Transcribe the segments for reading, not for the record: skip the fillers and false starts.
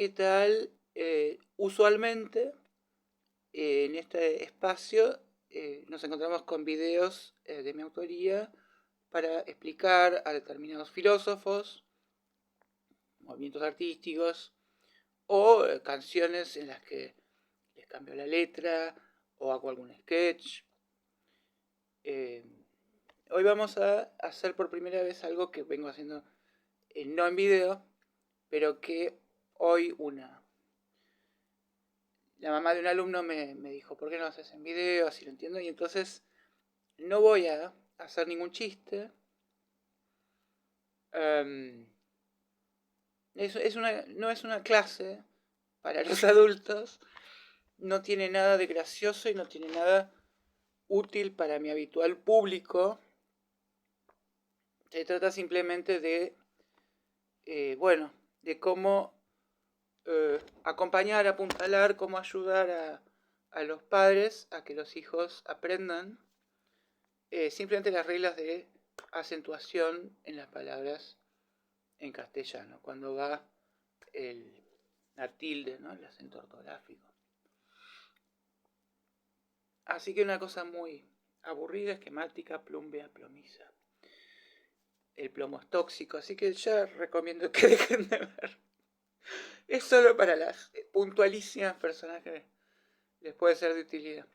¿qué tal? Usualmente en este espacio nos encontramos con videos de mi autoría para explicar a determinados filósofos, movimientos artísticos o canciones en las que les cambio la letra o hago algún sketch. Eh, Hoy vamos a hacer por primera vez algo que vengo haciendo no en video, pero que hoy la mamá de un alumno me dijo, ¿por qué no lo haces en video? Así lo entiendo. Y entonces no voy a hacer ningún chiste. Um, no es una clase para los adultos. No tiene nada de gracioso y no tiene nada útil para mi habitual público. Se trata simplemente de, de cómo acompañar, apuntalar, cómo ayudar a los padres a que los hijos aprendan simplemente las reglas de acentuación en las palabras en castellano, cuando va la tilde, ¿no? El acento ortográfico. Así que una cosa muy aburrida, esquemática, plumbea, plomiza. El plomo es tóxico, así que ya recomiendo que dejen de ver. Es solo para las puntualísimas personas que les puede ser de utilidad.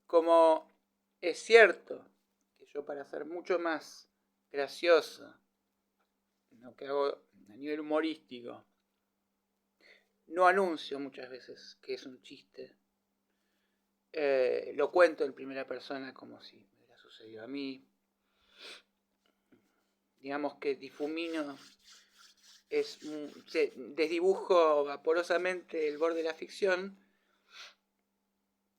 Como es cierto que yo, para ser mucho más gracioso, lo que hago a nivel humorístico, no anuncio muchas veces que es un chiste. Lo cuento en primera persona como si me hubiera sucedido a mí. Digamos que difumino, desdibujo vaporosamente el borde de la ficción.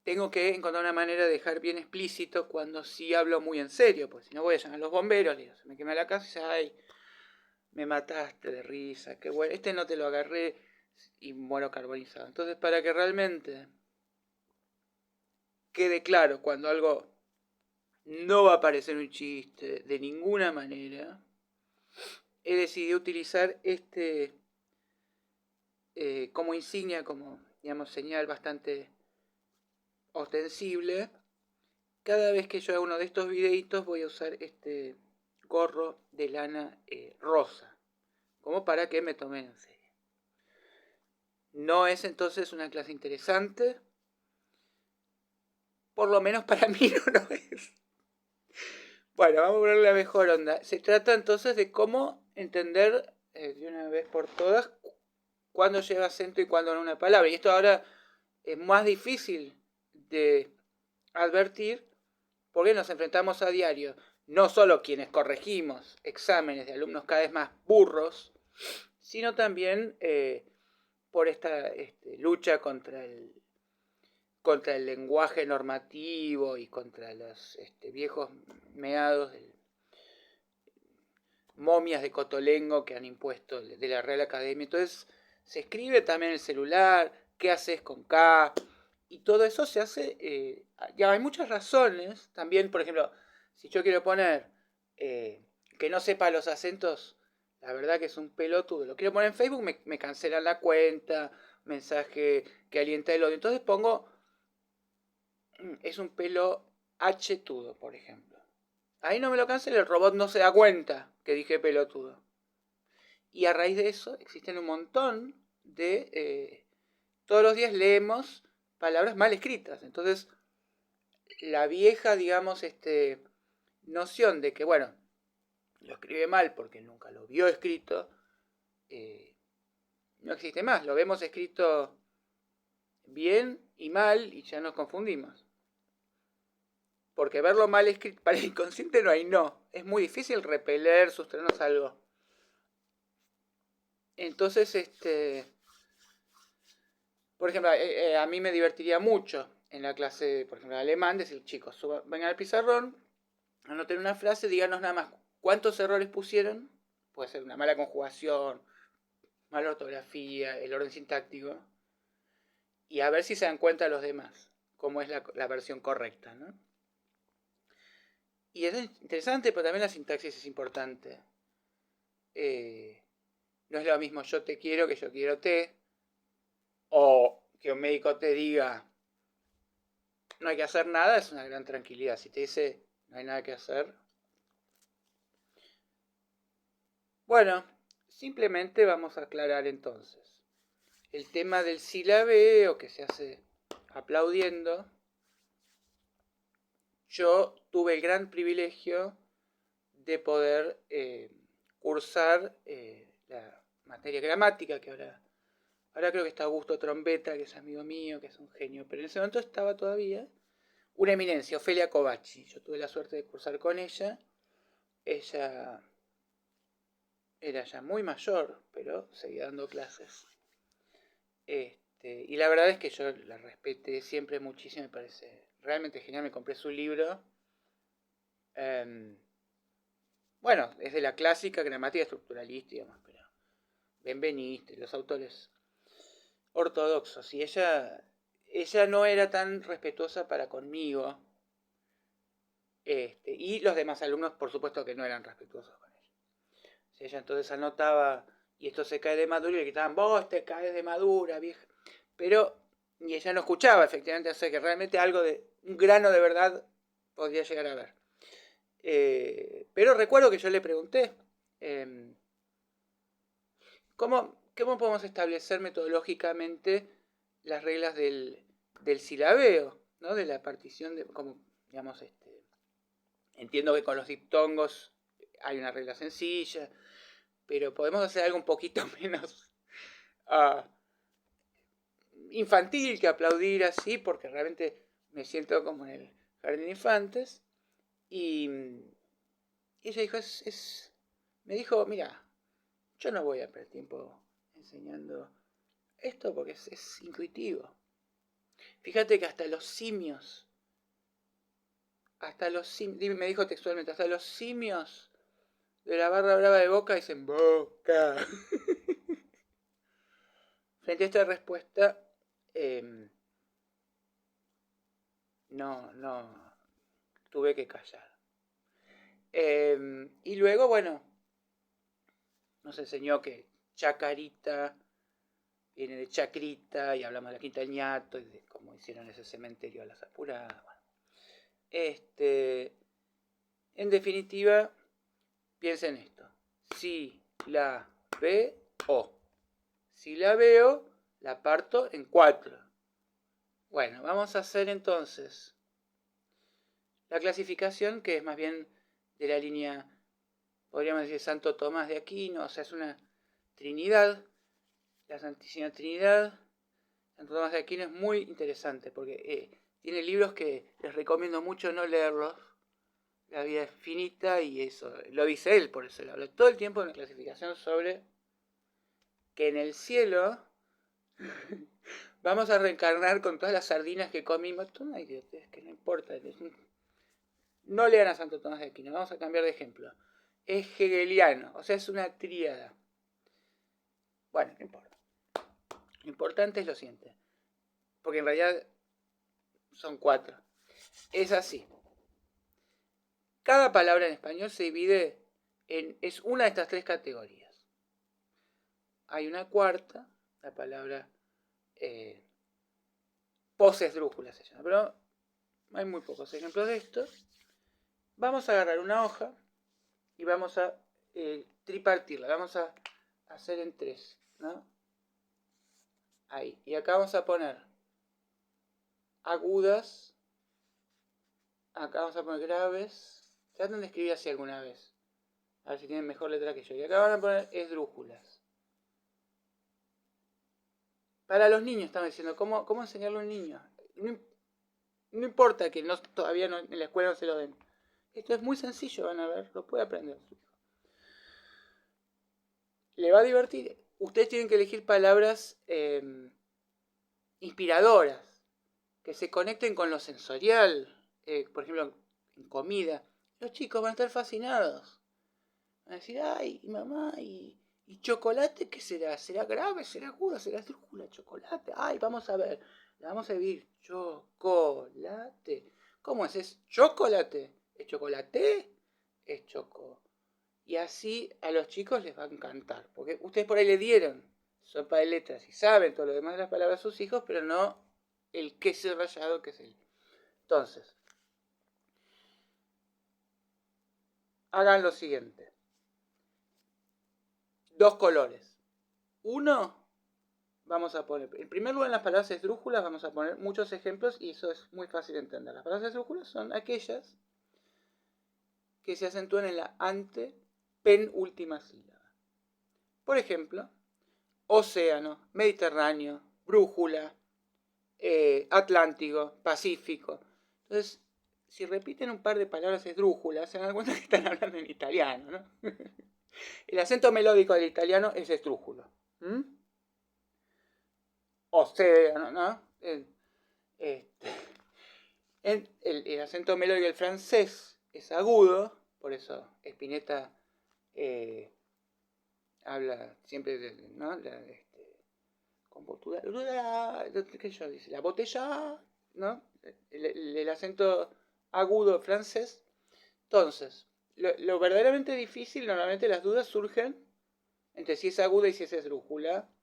Tengo que encontrar una manera de dejar bien explícito cuando sí hablo muy en serio, pues si no voy a llamar a los bomberos, le digo, se me quema la casa y dice, ay, me mataste de risa, qué bueno, no te lo agarré y muero carbonizado. Entonces, para que realmente quede claro cuando algo no va a parecer un chiste de ninguna manera, he decidido utilizar como insignia, como digamos señal bastante ostensible. Cada vez que yo haga uno de estos videitos voy a usar este gorro de lana rosa, como para que me tomen en serio. No es entonces una clase interesante, por lo menos para mí no lo es. Bueno, vamos a ponerle la mejor onda. Se trata entonces de cómo entender de una vez por todas cuándo lleva acento y cuándo no una palabra. Y esto ahora es más difícil de advertir porque nos enfrentamos a diario, no solo quienes corregimos exámenes de alumnos cada vez más burros, sino también por esta lucha contra el lenguaje normativo y contra los viejos meados momias de cotolengo que han impuesto de la Real Academia. Entonces se escribe también en el celular, qué haces con K, y todo eso se hace, ya hay muchas razones, también por ejemplo, si yo quiero poner que no sepa los acentos, la verdad que es un pelotudo, lo quiero poner en Facebook, me cancelan la cuenta, mensaje que alienta el odio, entonces pongo, es un pelo H-tudo, por ejemplo. Ahí no me lo cancela, el robot no se da cuenta que dije pelotudo. Y a raíz de eso existen un montón de... todos los días leemos palabras mal escritas. Entonces, la vieja, digamos, noción de que, bueno, lo escribe mal porque nunca lo vio escrito, no existe más. Lo vemos escrito bien y mal y ya nos confundimos. Porque verlo mal escrito para el inconsciente no hay no. Es muy difícil repeler, sustraernos algo. Entonces, por ejemplo, a mí me divertiría mucho en la clase, por ejemplo, de alemán, decir, chicos, vengan al pizarrón, anoten una frase, díganos nada más cuántos errores pusieron. Puede ser una mala conjugación, mala ortografía, el orden sintáctico. Y a ver si se dan cuenta los demás, cómo es la versión correcta, ¿no? Y es interesante, pero también la sintaxis es importante. No es lo mismo yo te quiero que yo quiero te. O que un médico te diga no hay que hacer nada, es una gran tranquilidad. Si te dice no hay nada que hacer. Bueno, simplemente vamos a aclarar entonces. El tema del silabeo que se hace aplaudiendo. Yo tuve el gran privilegio de poder cursar la materia gramática, que ahora creo que está Augusto Trombetta, que es amigo mío, que es un genio, pero en ese momento estaba todavía una eminencia, Ofelia Covacci. Yo tuve la suerte de cursar con ella. Ella era ya muy mayor, pero seguía dando clases. Y la verdad es que yo la respeté siempre muchísimo, me parece realmente genial. Me compré su libro. Bueno, es de la clásica gramática estructuralista, digamos, pero Benveniste, los autores ortodoxos. Y ella no era tan respetuosa para conmigo. Y los demás alumnos, por supuesto, que no eran respetuosos con ella. Si ella entonces anotaba, y esto se cae de madura, y le gritaban, vos te caes de madura, vieja. Pero, y ella no escuchaba, efectivamente, o sea que realmente algo de, un grano de verdad podría llegar a ver. Pero recuerdo que yo le pregunté, ¿cómo podemos establecer metodológicamente las reglas del silabeo, ¿no? De la partición de, como, digamos, entiendo que con los diptongos hay una regla sencilla, pero podemos hacer algo un poquito menos uh, infantil que aplaudir así, porque realmente me siento como en el jardín de infantes. Y ella dijo, me dijo, mira, yo no voy a perder tiempo enseñando esto porque es intuitivo. Fíjate que hasta los simios, me dijo textualmente, hasta los simios de la barra brava de Boca dicen Boca. Frente a esta respuesta, no, tuve que callar. Y luego, bueno, nos enseñó que chacarita viene de chacrita, y hablamos de la quinta del ñato, y de cómo hicieron ese cementerio a las apuradas. Bueno. En definitiva, piensen esto. Si la veo, si la veo, la parto en 4. Bueno, vamos a hacer entonces la clasificación, que es más bien de la línea, podríamos decir, Santo Tomás de Aquino, o sea, es una trinidad, la Santísima Trinidad. Santo Tomás de Aquino es muy interesante porque tiene libros que les recomiendo mucho no leerlos. La vida es finita, y eso lo dice él, por eso él habla todo el tiempo de una clasificación sobre que en el cielo vamos a reencarnar con todas las sardinas que comimos. Esto no idiotez, que no importa. No lean a Santo Tomás de Aquino, vamos a cambiar de ejemplo. Es hegeliano, o sea, es una tríada. Bueno, no importa. Lo importante es lo siguiente, porque en realidad son 4. Es así. Cada palabra en español se divide es una de estas 3 categorías. Hay una cuarta, la palabra posesdrújula se llama, pero hay muy pocos ejemplos de esto. Vamos a agarrar una hoja y vamos a tripartirla, vamos a hacer en 3, ¿no? Ahí, y acá vamos a poner agudas, acá vamos a poner graves. Traten de escribir así alguna vez, a ver si tienen mejor letra que yo. Y acá van a poner esdrújulas. Para los niños, estamos diciendo, ¿cómo enseñarle a un niño? No importa que todavía no, en la escuela no se lo den. Esto es muy sencillo, van a ver, lo puede aprender. Le va a divertir. Ustedes tienen que elegir palabras inspiradoras, que se conecten con lo sensorial. Por ejemplo, en comida. Los chicos van a estar fascinados. Van a decir, ay, mamá, ¿y chocolate qué será? ¿Será grave? ¿Será aguda? ¿Será esdrújula? ¿Chocolate? Ay, vamos a ver. La vamos a vivir. Chocolate. ¿Cómo es? ¿Es chocolate? ¿Es chocolate? ¿Es choco? Y así a los chicos les va a encantar. Porque ustedes por ahí le dieron sopa de letras y saben todo lo demás de las palabras a sus hijos, pero no el queso rallado que es él. Entonces, hagan lo siguiente. 2 colores. Uno, vamos a poner, en primer lugar en las palabras esdrújulas vamos a poner muchos ejemplos y eso es muy fácil de entender. Las palabras esdrújulas son aquellas que se acentúan en la antepenúltima sílaba. Por ejemplo, océano, Mediterráneo, brújula, Atlántico, Pacífico. Entonces, si repiten un par de palabras esdrújulas, se dan cuenta que están hablando en italiano, ¿no? El acento melódico del italiano es esdrújulo. Océano, ¿no? El acento melódico del francés es agudo, por eso Spinetta habla siempre de, ¿no? Con postura, ¿qué yo dice? La botella, ¿no? El acento agudo francés. Entonces, lo verdaderamente difícil, normalmente las dudas surgen entre si es aguda y si es esdrújula,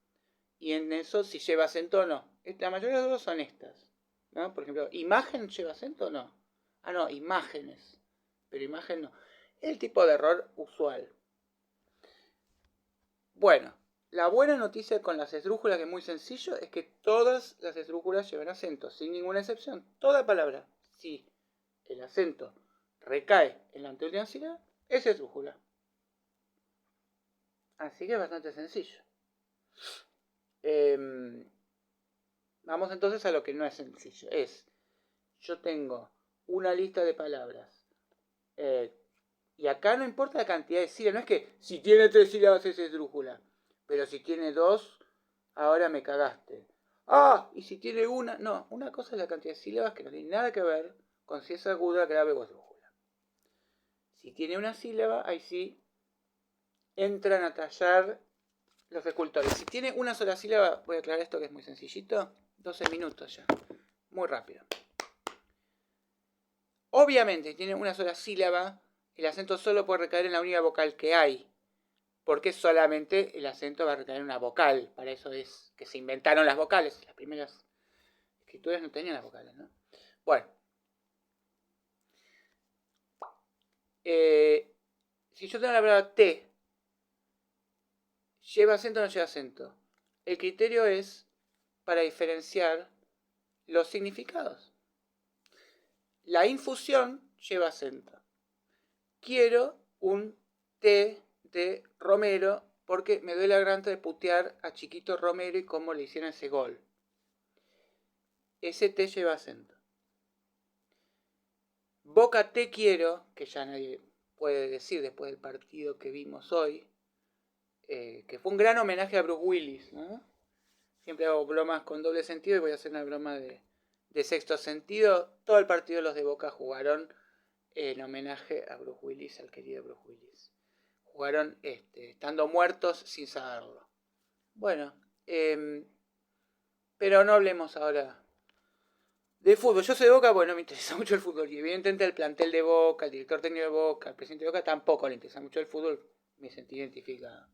y en eso si lleva acento o no. La mayoría de las dudas son estas, ¿no? Por ejemplo, ¿imagen lleva acento o no? Ah, no, imágenes, pero imagen no. El tipo de error usual. Bueno, la buena noticia con las esdrújulas, que es muy sencillo, es que todas las esdrújulas llevan acento, sin ninguna excepción. Toda palabra, si el acento recae en la anteúltima sílaba, es esdrújula. Así que es bastante sencillo. Vamos entonces a lo que no es sencillo. Yo tengo una lista de palabras. Y acá no importa la cantidad de sílabas. No es que si tiene 3 sílabas es esdrújula. Pero si tiene 2, ahora me cagaste. Ah, y si tiene una... No, una cosa es la cantidad de sílabas que no tiene nada que ver con si es aguda, grave o esdrújula. Si tiene una sílaba, ahí sí entran a tallar los escultores. Si tiene una sola sílaba, voy a aclarar esto que es muy sencillito. 12 minutos ya. Muy rápido. Obviamente, si tiene una sola sílaba, el acento solo puede recaer en la única vocal que hay. Porque solamente el acento va a recaer en una vocal. Para eso es que se inventaron las vocales. Las primeras escrituras no tenían las vocales, ¿no? Bueno. Si yo tengo la palabra T, ¿lleva acento o no lleva acento? El criterio es para diferenciar los significados. La infusión lleva acento. Quiero un té de Romero porque me duele la garganta de putear a Chiquito Romero y cómo le hicieron ese gol. Ese té lleva acento. Boca te quiero, que ya nadie puede decir después del partido que vimos hoy, que fue un gran homenaje a Bruce Willis, ¿no? Siempre hago bromas con doble sentido y voy a hacer una broma de sexto sentido. Todo el partido los de Boca jugaron en homenaje a Bruce Willis, al querido Bruce Willis. Jugaron estando muertos sin saberlo. Bueno, pero no hablemos ahora de fútbol. Yo soy de Boca, bueno, me interesa mucho el fútbol. Y evidentemente el plantel de Boca, el director técnico de Boca, el presidente de Boca tampoco le interesa mucho el fútbol. Me sentí identificado.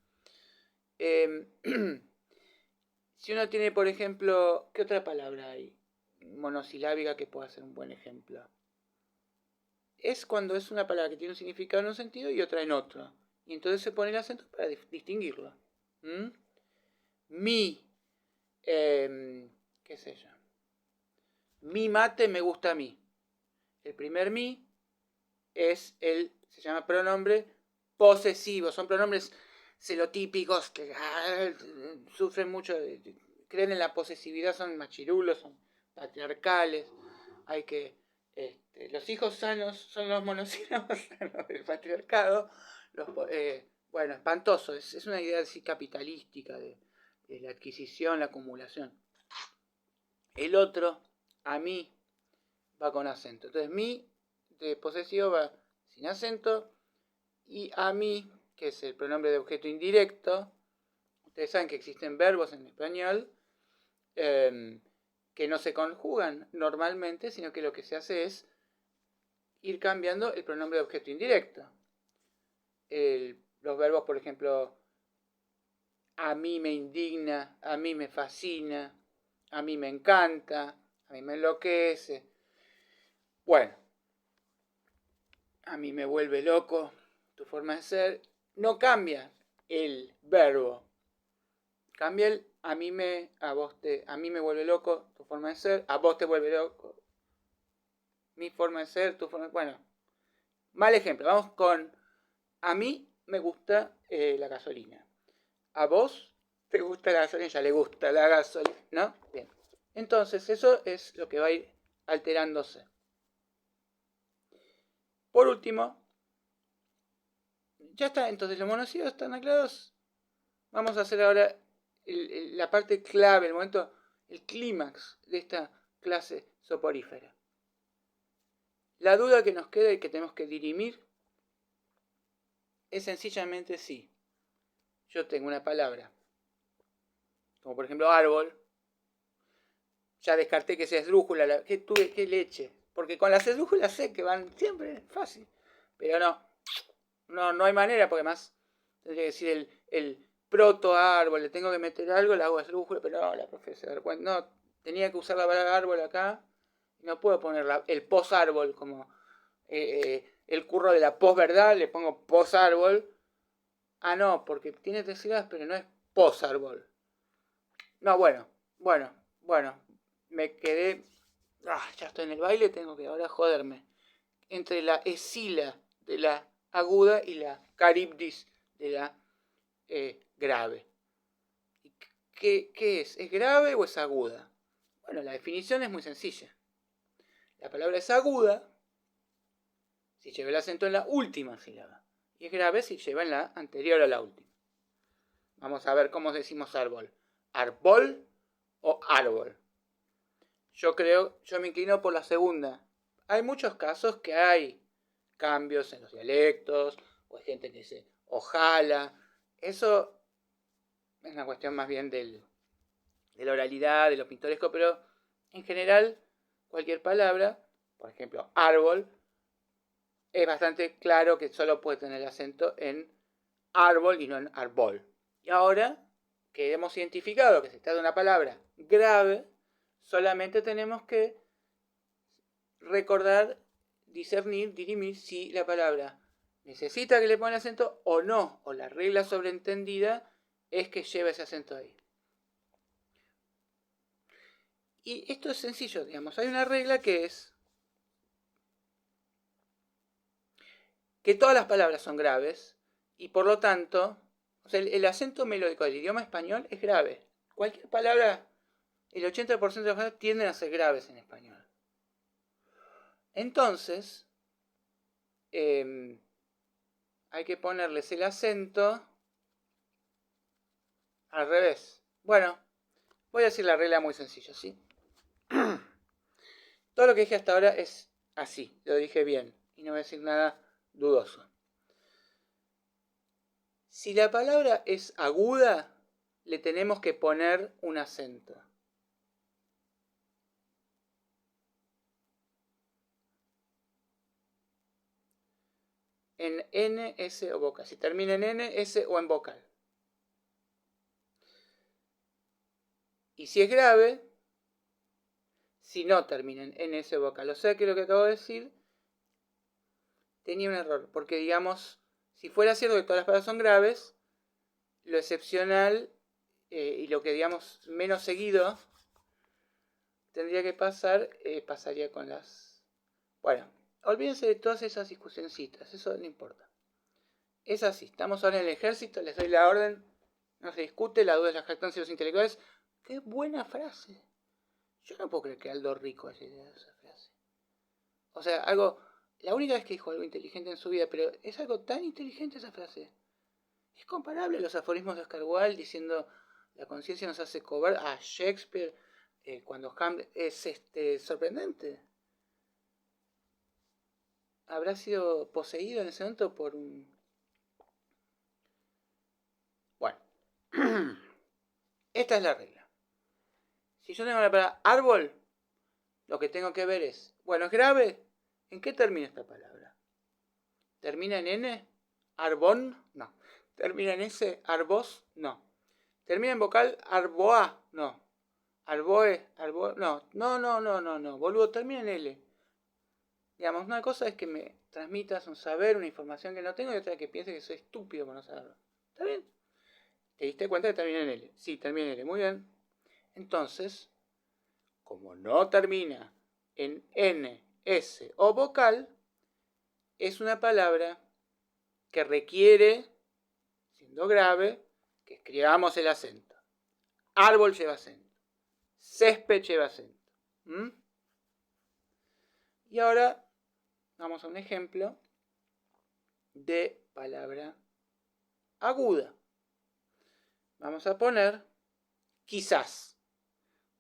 Si uno tiene, por ejemplo, ¿qué otra palabra hay monosilábica que pueda ser un buen ejemplo? Es cuando es una palabra que tiene un significado en un sentido y otra en otro. Y entonces se pone el acento para distinguirlo. Mi, qué sé yo. Mi mate me gusta a mí. El primer mi es se llama pronombre posesivo. Son pronombres celotípicos que sufren mucho, creen en la posesividad, son machirulos, son patriarcales. Hay que... los hijos sanos son los monosílabos sanos del patriarcado. Bueno, espantoso. Es una idea así capitalística de la adquisición, la acumulación. El otro, a mí, va con acento. Entonces, mi de posesivo va sin acento. Y a mí, que es el pronombre de objeto indirecto. Ustedes saben que existen verbos en español que no se conjugan normalmente, sino que lo que se hace es ir cambiando el pronombre de objeto indirecto. los verbos, por ejemplo, a mí me indigna, a mí me fascina, a mí me encanta, a mí me enloquece. Bueno, a mí me vuelve loco tu forma de ser. No cambia el verbo. Cambia el a mí me vuelve loco tu forma de ser, a vos te vuelve loco mi forma de ser, tu forma de... Bueno, mal ejemplo. Vamos con a mí me gusta la gasolina. A vos te gusta la gasolina, ya le gusta la gasolina, ¿no? Bien. Entonces, eso es lo que va a ir alterándose. Por último, ya está, entonces los monosílabos están aclarados. Vamos a hacer ahora la parte clave, el momento, el clímax de esta clase soporífera. La duda que nos queda y que tenemos que dirimir es sencillamente si yo tengo una palabra, como por ejemplo árbol, ya descarté que sea esdrújula, qué leche, porque con las esdrújulas sé que van siempre fácil, pero no hay manera, porque más tendría que decir el proto árbol, le tengo que meter algo, le hago esdrújula, pero no, la profesora, no, tenía que usar la palabra árbol acá, no puedo poner el pos árbol como el curro de la posverdad, le pongo pos árbol. Ah, no, porque tiene 3 sílabas, pero no es pos árbol. No, bueno, me quedé. Ya estoy en el baile, tengo que ahora joderme. Entre la esila de la aguda y la caribdis de la grave. ¿Qué es? ¿Es grave o es aguda? Bueno, la definición es muy sencilla. La palabra es aguda si lleva el acento en la última sílaba. Y es grave si lleva en la anterior a la última. Vamos a ver cómo decimos árbol. ¿Arbol o árbol? Yo me inclino por la segunda. Hay muchos casos que hay cambios en los dialectos, o hay gente que dice ojalá. Eso es una cuestión más bien de la oralidad, de lo pintoresco, pero en general cualquier palabra, por ejemplo árbol, es bastante claro que solo puede tener acento en árbol y no en árbol. Y ahora que hemos identificado que se trata de una palabra grave, solamente tenemos que recordar, discernir, dirimir si la palabra necesita que le ponga el acento o no, o la regla sobreentendida es que lleve ese acento ahí. Y esto es sencillo, digamos, hay una regla que es que todas las palabras son graves y por lo tanto, o sea, el acento melódico del idioma español es grave. Cualquier palabra, el 80% de las palabras tienden a ser graves en español. Entonces, hay que ponerles el acento al revés. Bueno, voy a decir la regla muy sencilla, ¿sí? Todo lo que dije hasta ahora es así, lo dije bien, y no voy a decir nada dudoso. Si la palabra es aguda, le tenemos que poner un acento. En N, S o vocal. Si termina en N, S o en vocal. Y si es grave, si no termina en N, S o vocal. O sea que lo que acabo de decir tenía un error. Porque digamos, si fuera cierto que todas las palabras son graves, lo excepcional y lo que digamos menos seguido tendría que pasar, pasaría con las... Bueno, olvídense de todas esas discusioncitas, eso no importa. Es así, estamos ahora en el ejército, les doy la orden, no se discute, la duda es la jactancia de los intelectuales. ¡Qué buena frase! Yo no puedo creer que Aldo Rico haya ideado esa frase. O sea, la única vez que dijo algo inteligente en su vida, pero es algo tan inteligente esa frase. Es comparable a los aforismos de Oscar Wilde diciendo la conciencia nos hace cobrar a Shakespeare cuando Hamlet es sorprendente. Habrá sido poseído en ese momento por un... Bueno, esta es la regla. Si yo tengo la palabra árbol, lo que tengo que ver es, bueno, ¿es grave? ¿En qué termina esta palabra? ¿Termina en N? arbón, no. Termina en S, arbós, no. Termina en vocal, arboa, no. Arboe, no, boludo, termina en L. Digamos, una cosa es que me transmitas un saber, una información que no tengo, y otra es que pienses que soy estúpido por no saberlo. ¿Está bien? ¿Te diste cuenta que termina en L? Sí, termina en L, muy bien. Entonces, como no termina en N, S o vocal, es una palabra que requiere, siendo grave, que escribamos el acento. Árbol lleva acento. Césped lleva acento. Y ahora vamos a un ejemplo de palabra aguda. Vamos a poner quizás.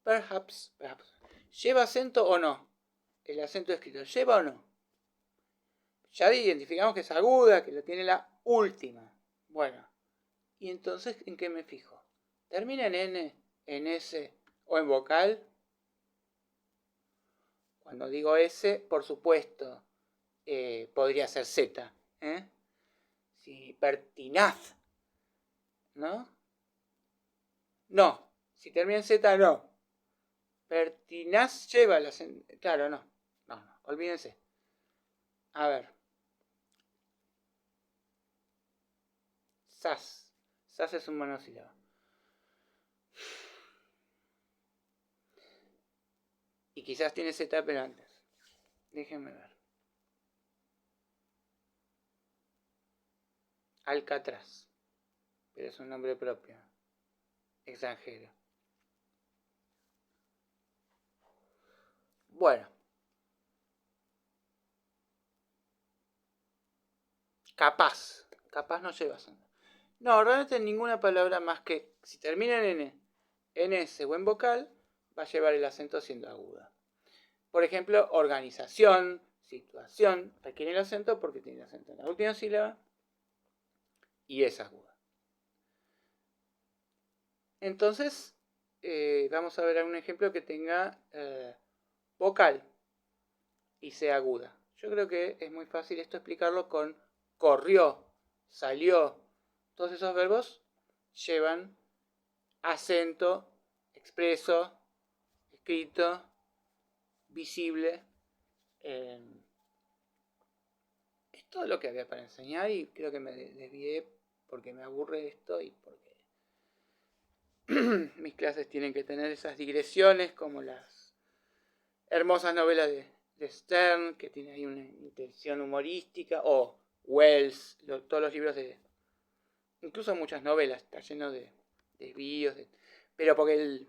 Perhaps. ¿Lleva acento o no? El acento escrito, ¿lleva o no? Ya identificamos que es aguda, que lo tiene la última. Bueno, y entonces, ¿en qué me fijo? ¿Termina en N, en S o en vocal? Cuando digo S, por supuesto, podría ser Z. Si pertinaz, ¿no? No, si termina en Z, no. Pertinaz lleva la... Claro, no, olvídense. A ver. Sas. Sas es un monosílabo. Y quizás tiene Z pero antes. Déjenme ver. Alcatraz. Pero es un nombre propio. Extranjero. Bueno. Capaz. Capaz no lleva acento. No, realmente ninguna palabra más que si termina en N, en S o en vocal, va a llevar el acento siendo aguda. Por ejemplo, organización, situación, requiere el acento porque tiene el acento en la última sílaba y es aguda. Entonces, vamos a ver algún ejemplo que tenga vocal y sea aguda. Yo creo que es muy fácil esto explicarlo con corrió, salió. Todos esos verbos llevan acento expreso, escrito, visible. Es todo lo que había para enseñar y creo que me desvié porque me aburre esto y porque mis clases tienen que tener esas digresiones como las hermosas novelas de Stern, que tiene ahí una intención humorística, o Wells, todos los libros de... Incluso muchas novelas, está lleno de desvíos, pero porque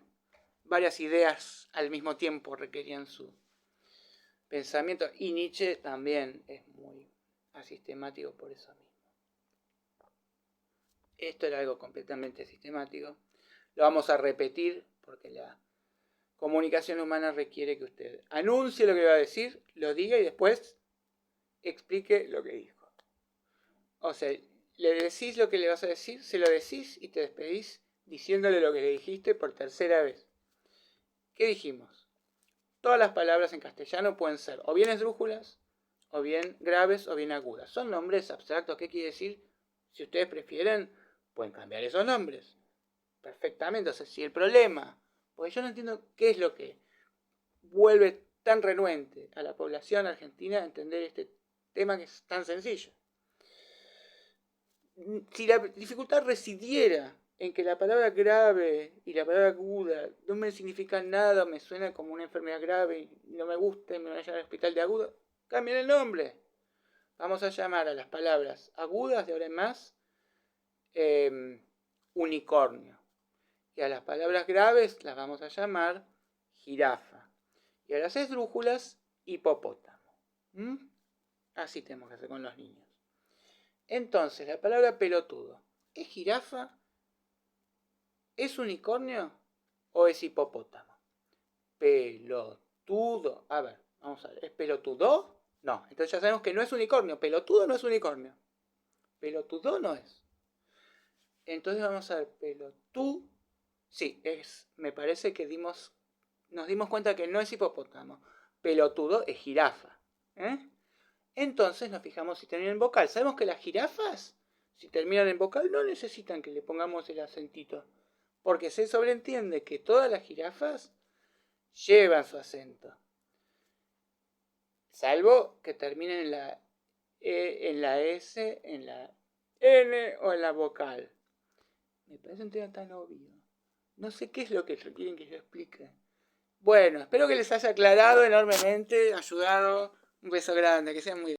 varias ideas al mismo tiempo requerían su pensamiento. Y Nietzsche también es muy asistemático por eso mismo. Esto era algo completamente sistemático. Lo vamos a repetir porque la comunicación humana requiere que usted anuncie lo que va a decir, lo diga y después explique lo que dijo. O sea, le decís lo que le vas a decir, se lo decís y te despedís diciéndole lo que le dijiste por tercera vez. ¿Qué dijimos? Todas las palabras en castellano pueden ser o bien esdrújulas, o bien graves, o bien agudas. Son nombres abstractos. ¿Qué quiere decir? Si ustedes prefieren, pueden cambiar esos nombres. Perfectamente. O sea, si el problema... Porque yo no entiendo qué es lo que vuelve tan renuente a la población argentina a entender este tema que es tan sencillo. Si la dificultad residiera en que la palabra grave y la palabra aguda no me significan nada, me suena como una enfermedad grave y no me gusta y me van a llevar al hospital de agudo, cambien el nombre. Vamos a llamar a las palabras agudas de ahora en más unicornio. Y a las palabras graves las vamos a llamar jirafa. Y a las esdrújulas, hipopótamo. Así tenemos que hacer con los niños. Entonces, la palabra pelotudo, ¿es jirafa? ¿Es unicornio? ¿O es hipopótamo? Pelotudo. A ver, vamos a ver. ¿Es pelotudo? No. Entonces ya sabemos que no es unicornio. Pelotudo no es unicornio. Pelotudo no es. Entonces vamos a ver. Pelotú. Sí, es. Me parece que nos dimos cuenta que no es hipopótamo. Pelotudo es jirafa. Entonces nos fijamos si terminan en vocal. Sabemos que las jirafas Si terminan en vocal, no necesitan que le pongamos el acentito. Porque se sobreentiende que todas las jirafas llevan su acento. Salvo que terminen en la E, en la S, en la N o en la vocal. Me parece un tema tan obvio. No sé qué es lo que quieren que yo explique. Bueno, espero que les haya aclarado enormemente, ayudado. Un beso grande, que sean muy